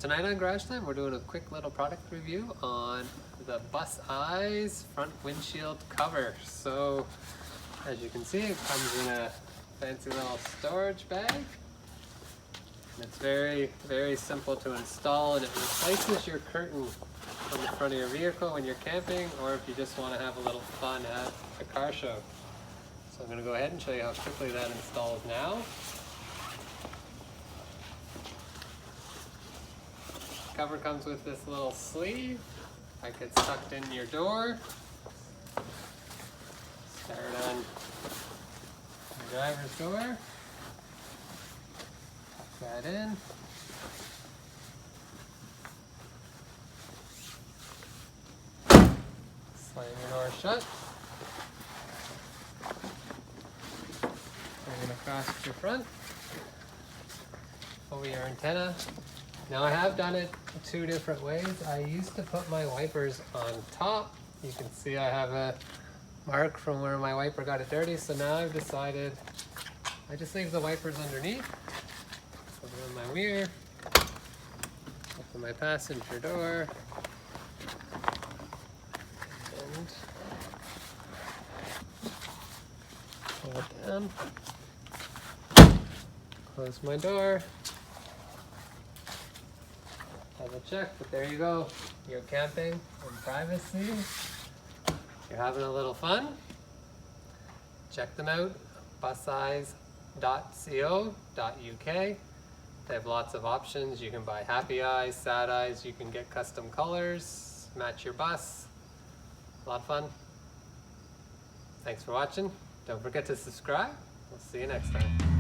tonight on Garage Time, we're doing a quick little product review on the Bus Eyes Front Windshield cover. So, as you can see, it comes in a fancy little storage bag. And it's very, very simple to install, and it replaces your curtain on the front of your vehicle when you're camping, or if you just want to have a little fun at a car show. So I'm going to go ahead and show you how quickly that installs now. Cover comes with this little sleeve, like it's tucked in your door. Start on your driver's door. Tuck that in. Slam your door shut. Bring it across your front over your antenna. Now I have done it two different ways. I used to put my wipers on top. You can see I have a mark from where my wiper got it dirty, so now I've decided I just leave the wipers underneath. Put it on my mirror, open my passenger door, and pull it down, close my door. Double check, but there you go. You're camping in privacy. You're having a little fun. Check them out, buseyes.co.uk. They have lots of options. You can buy happy eyes, sad eyes. You can get custom colors, match your bus. A lot of fun. Thanks for watching. Don't forget to subscribe. We'll see you next time.